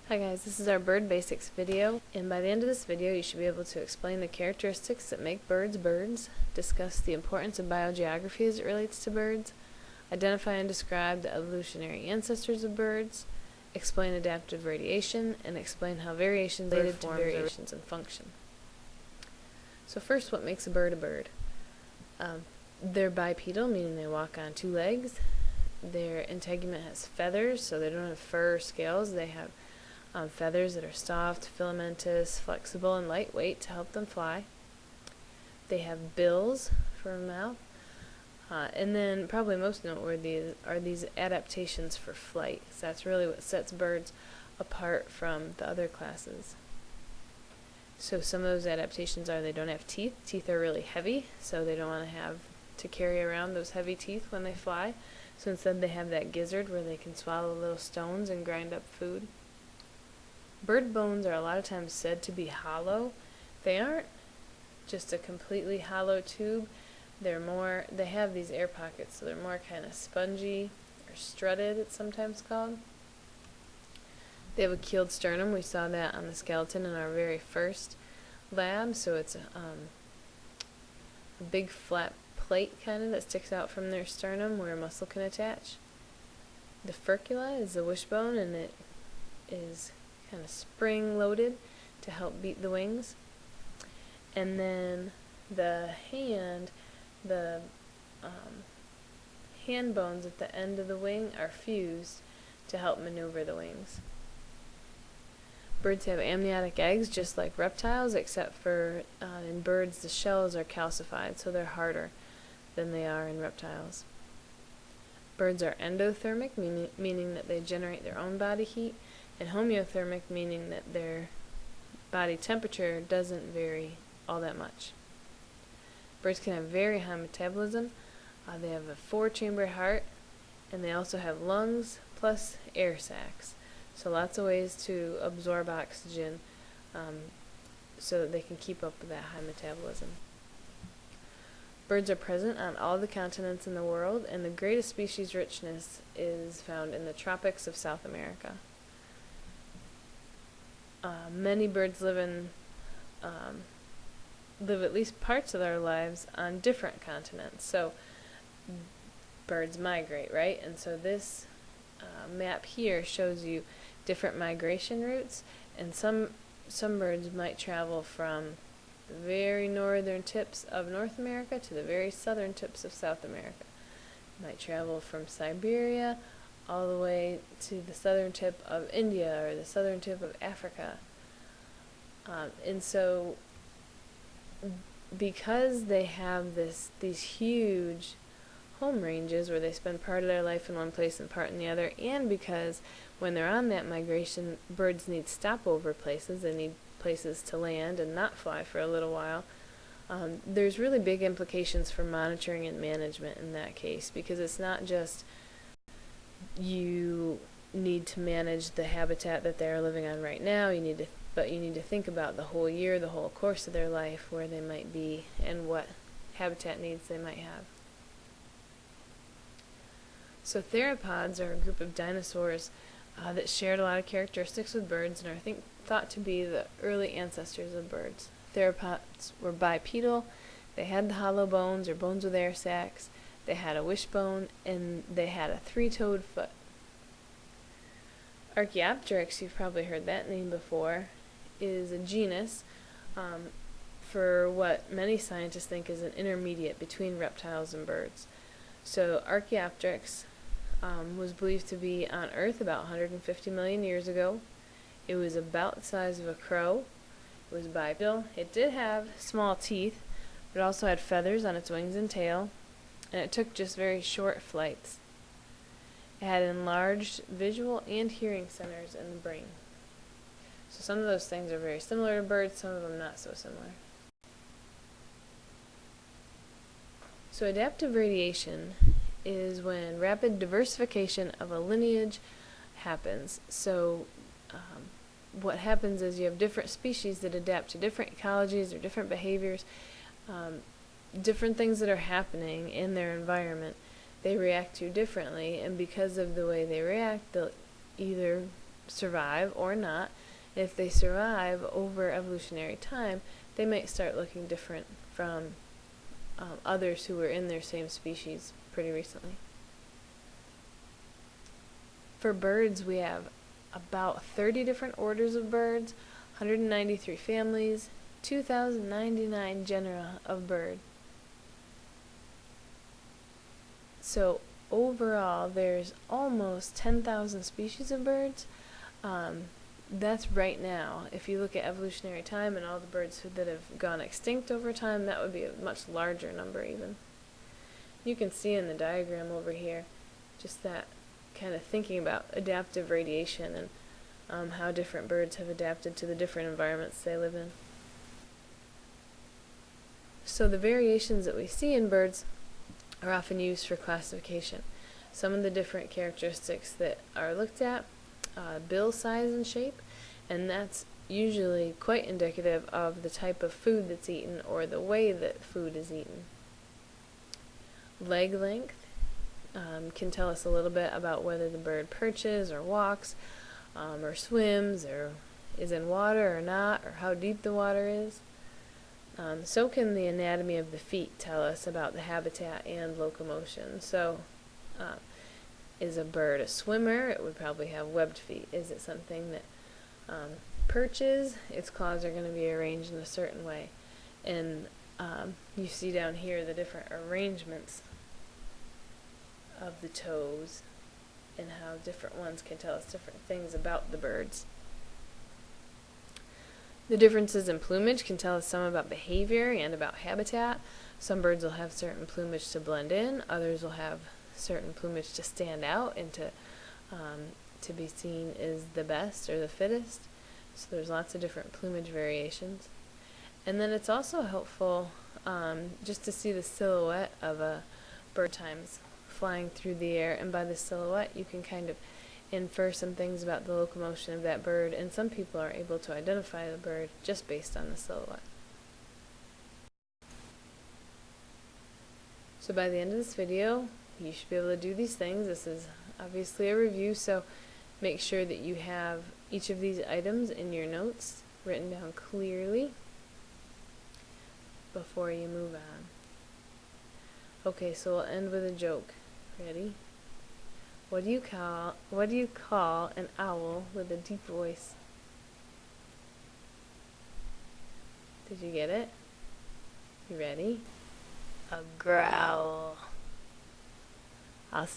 Hi guys, this is our bird basics video, and by the end of this video you should be able to explain the characteristics that make birds birds, discuss the importance of biogeography as it relates to birds, identify and describe the evolutionary ancestors of birds, explain adaptive radiation, and explain how variations are related to variations in function. So first, what makes a bird a bird? They're bipedal, meaning they walk on two legs. Their integument has feathers, so they don't have fur or scales. They have feathers that are soft, filamentous, flexible, and lightweight to help them fly. They have bills for a mouth. And then probably most noteworthy are these adaptations for flight. So that's really what sets birds apart from the other classes. So some of those adaptations are they don't have teeth. Teeth are really heavy, so they don't want to have to carry around those heavy teeth when they fly. So instead they have that gizzard where they can swallow little stones and grind up food. Bird bones are a lot of times said to be hollow. They aren't just a completely hollow tube. They have these air pockets, so they're more kind of spongy or strutted, it's sometimes called. They have a keeled sternum. We saw that on the skeleton in our very first lab. So it's a big flat plate kind of that sticks out from their sternum where a muscle can attach. The furcula is the wishbone, and it is kind of spring-loaded to help beat the wings. And then the hand bones at the end of the wing are fused to help maneuver the wings. Birds have amniotic eggs just like reptiles, except for in birds the shells are calcified, so they're harder than they are in reptiles. Birds are endothermic, meaning that they generate their own body heat, and homeothermic, meaning that their body temperature doesn't vary all that much. Birds can have very high metabolism. They have a 4-chamber heart, and they also have lungs plus air sacs. So lots of ways to absorb oxygen so that they can keep up with that high metabolism. Birds are present on all the continents in the world, and the greatest species richness is found in the tropics of South America. Many birds live at least parts of their lives on different continents. So birds migrate, right? And so this map here shows you different migration routes, and some birds might travel from the very northern tips of North America to the very southern tips of South America. Might travel from Siberia all the way to the southern tip of India or the southern tip of Africa. And so because they have these huge home ranges where they spend part of their life in one place and part in the other, and because when they're on that migration, birds need stopover places. They need places to land and not fly for a little while. There's really big implications for monitoring and management in that case, because it's not just you need to manage the habitat that they're living on right now, but you need to think about the whole year, the whole course of their life, where they might be and what habitat needs they might have. So theropods are a group of dinosaurs that shared a lot of characteristics with birds and are thought to be the early ancestors of birds. Theropods were bipedal. They had the hollow bones or bones with air sacs. They had a wishbone, and they had a 3-toed foot. Archaeopteryx, you've probably heard that name before, is a genus for what many scientists think is an intermediate between reptiles and birds. So Archaeopteryx was believed to be on Earth about 150 million years ago. It was about the size of a crow. It was bipedal. It did have small teeth, but it also had feathers on its wings and tail, and it took just very short flights. It had enlarged visual and hearing centers in the brain. So some of those things are very similar to birds, some of them not so similar. So adaptive radiation is when rapid diversification of a lineage happens. So what happens is you have different species that adapt to different ecologies or different behaviors, different things that are happening in their environment. They react to differently, and because of the way they react, they'll either survive or not. If they survive over evolutionary time, they might start looking different from others who were in their same species pretty recently. For birds, we have about 30 different orders of birds, 193 families, 2,099 genera of bird. So overall, there's almost 10,000 species of birds. That's right now. If you look at evolutionary time and all the birds that have gone extinct over time, that would be a much larger number even. You can see in the diagram over here just that kind of thinking about adaptive radiation and how different birds have adapted to the different environments they live in. So the variations that we see in birds are often used for classification. Some of the different characteristics that are looked at, bill size and shape, and that's usually quite indicative of the type of food that's eaten or the way that food is eaten. Leg length can tell us a little bit about whether the bird perches or walks or swims or is in water or not, or how deep the water is. So can the anatomy of the feet tell us about the habitat and locomotion. So is a bird a swimmer? It would probably have webbed feet. Is it something that perches? Its claws are going to be arranged in a certain way. And you see down here the different arrangements of the toes and how different ones can tell us different things about the birds. The differences in plumage can tell us some about behavior and about habitat. Some birds will have certain plumage to blend in, others will have certain plumage to stand out and to be seen as the best or the fittest. So there's lots of different plumage variations. And then it's also helpful just to see the silhouette of a bird times flying through the air, and by the silhouette you can kind of infer some things about the locomotion of that bird, and some people are able to identify the bird just based on the silhouette. So by the end of this video, you should be able to do these things. This is obviously a review, so make sure that you have each of these items in your notes written down clearly before you move on. Okay, so we'll end with a joke. Ready? What do you call an owl with a deep voice? Did you get it? You ready? A growl. I'll see